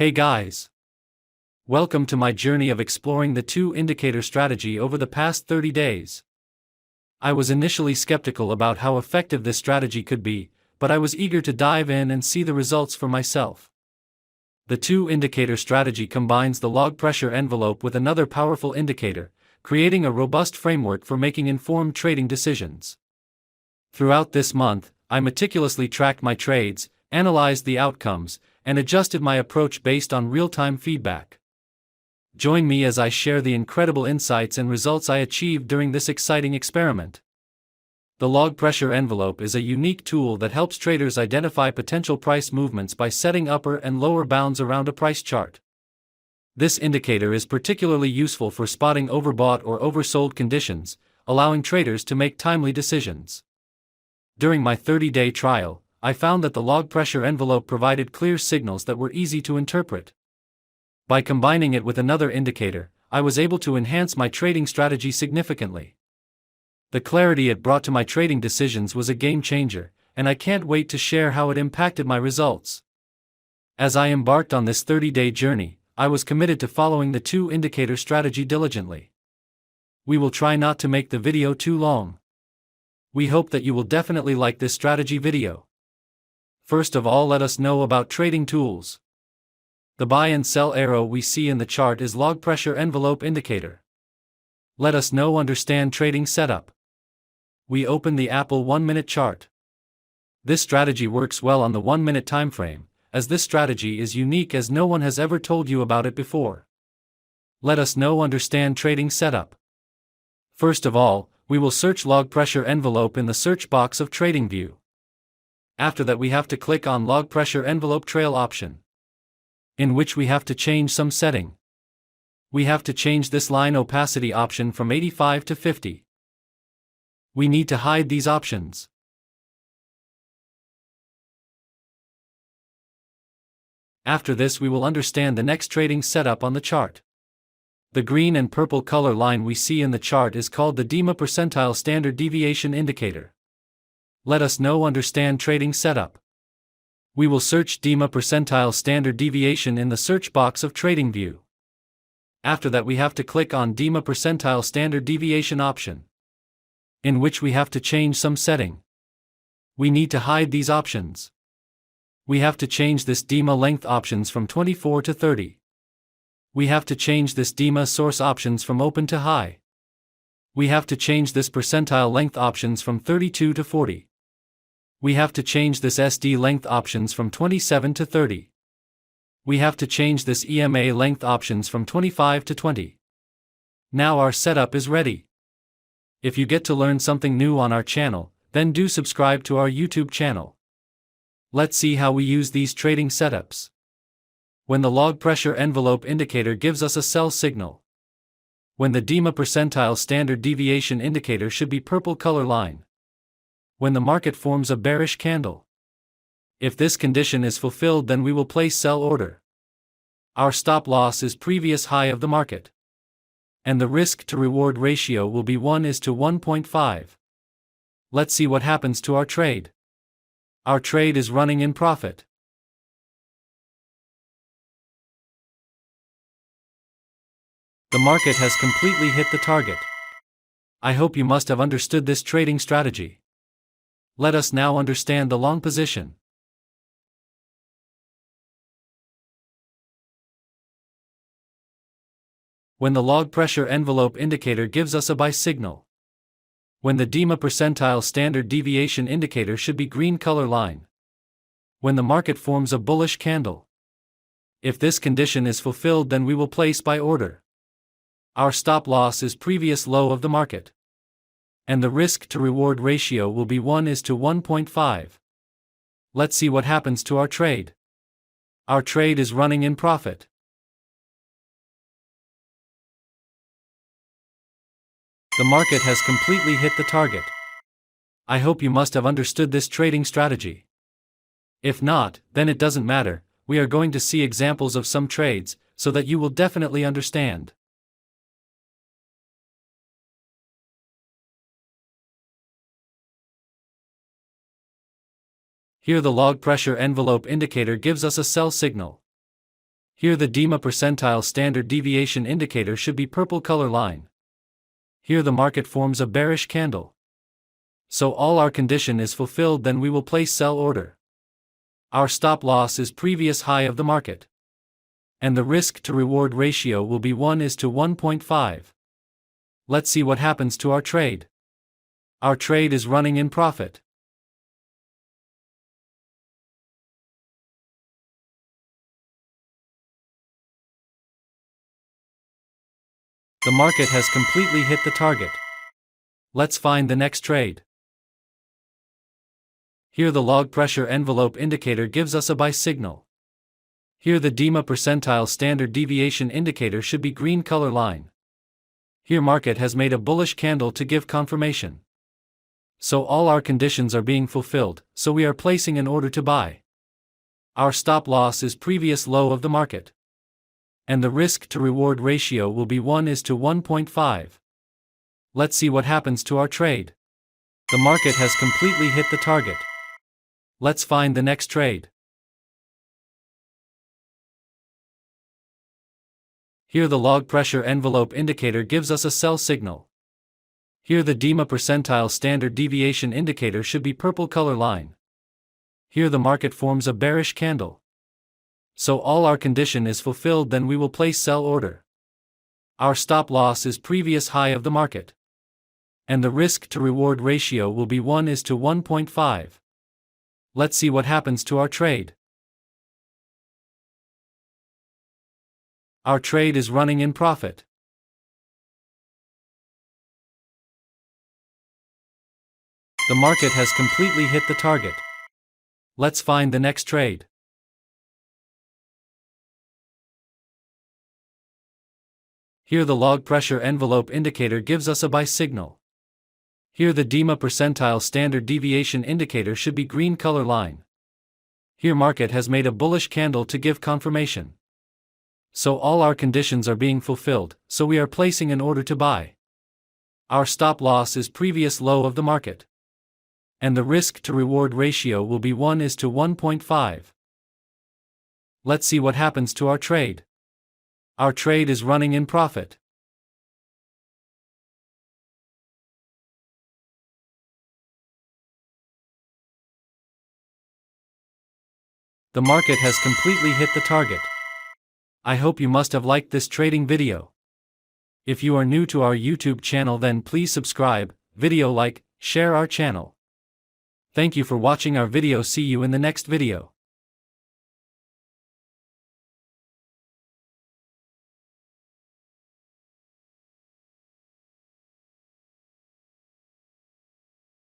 Hey guys! Welcome to my journey of exploring the two-indicator strategy over the past 30 days. I was initially skeptical about how effective this strategy could be, but I was eager to dive in and see the results for myself. The two-indicator strategy combines the log pressure envelope with another powerful indicator, creating a robust framework for making informed trading decisions. Throughout this month, I meticulously tracked my trades, analyzed the outcomes, and adjusted my approach based on real-time feedback. Join me as I share the incredible insights and results I achieved during this exciting experiment. The log pressure envelope is a unique tool that helps traders identify potential price movements by setting upper and lower bounds around a price chart. This indicator is particularly useful for spotting overbought or oversold conditions, allowing traders to make timely decisions. During my 30-day trial, I found that the log pressure envelope provided clear signals that were easy to interpret. By combining it with another indicator, I was able to enhance my trading strategy significantly. The clarity it brought to my trading decisions was a game changer, and I can't wait to share how it impacted my results. As I embarked on this 30-day journey, I was committed to following the two-indicator strategy diligently. We will try not to make the video too long. We hope that you will definitely like this strategy video. First of all, let us know about trading tools. The buy and sell arrow we see in the chart is log pressure envelope indicator. Let us know understand trading setup. We open the Apple 1-minute chart. This strategy works well on the 1-minute time frame, as this strategy is unique as no one has ever told you about it before. Let us know understand trading setup. First of all, we will search log pressure envelope in the search box of Tradingview. After that, we have to click on log pressure envelope trail option, in which we have to change some setting. We have to change this line opacity option from 85 to 50. We need to hide these options. After this, we will understand the next trading setup on the chart. The green and purple color line we see in the chart is called the DEMA percentile standard deviation indicator. Let us know understand trading setup. We will search DEMA percentile standard deviation in the search box of Tradingview. After that, we have to click on DEMA percentile standard deviation option, in which we have to change some setting. We need to hide these options. We have to change this DEMA length options from 24 to 30. We have to change this DEMA source options from open to high. We have to change this percentile length options from 32 to 40. We have to change this SD length options from 27 to 30. We have to change this EMA length options from 25 to 20. Now our setup is ready. If you get to learn something new on our channel, then do subscribe to our YouTube channel. Let's see how we use these trading setups. When the log pressure envelope indicator gives us a sell signal. When the DEMA percentile standard deviation indicator should be purple color line. When the market forms a bearish candle. If this condition is fulfilled, then we will place sell order. Our stop loss is previous high of the market. And the risk to reward ratio will be 1:1.5. Let's see what happens to our trade. Our trade is running in profit. The market has completely hit the target. I hope you must have understood this trading strategy. Let us now understand the long position. When the log pressure envelope indicator gives us a buy signal. When the DEMA percentile standard deviation indicator should be green color line. When the market forms a bullish candle. If this condition is fulfilled, then we will place buy order. Our stop loss is previous low of the market. And the risk to reward ratio will be 1:1.5. Let's see what happens to our trade. Our trade is running in profit. The market has completely hit the target. I hope you must have understood this trading strategy. If not, then it doesn't matter. We are going to see examples of some trades, so that you will definitely understand. Here the log pressure envelope indicator gives us a sell signal. Here the DEMA percentile standard deviation indicator should be purple color line. Here the market forms a bearish candle. So all our condition is fulfilled, then we will place sell order. Our stop loss is previous high of the market. And the risk to reward ratio will be 1:1.5. Let's see what happens to our trade. Our trade is running in profit. The market has completely hit the target. Let's find the next trade. Here the log pressure envelope indicator gives us a buy signal. Here the DEMA percentile standard deviation indicator should be green color line. Here market has made a bullish candle to give confirmation. So all our conditions are being fulfilled, so we are placing an order to buy. Our stop loss is previous low of the market. And the risk to reward ratio will be 1:1.5. Let's see what happens to our trade. The market has completely hit the target. Let's find the next trade. Here the log pressure envelope indicator gives us a sell signal. Here the DEMA percentile standard deviation indicator should be purple color line. Here the market forms a bearish candle. So all our condition is fulfilled, then we will place sell order. Our stop loss is previous high of the market. And the risk to reward ratio will be 1:1.5. Let's see what happens to our trade. Our trade is running in profit. The market has completely hit the target. Let's find the next trade. Here the log pressure envelope indicator gives us a buy signal. Here the DEMA percentile standard deviation indicator should be green color line. Here market has made a bullish candle to give confirmation. So all our conditions are being fulfilled, so we are placing an order to buy. Our stop loss is previous low of the market. And the risk to reward ratio will be 1:1.5. Let's see what happens to our trade. Our trade is running in profit. The market has completely hit the target. I hope you must have liked this trading video. If you are new to our YouTube channel, then please subscribe, video like, share our channel. Thank you for watching our video. See you in the next video.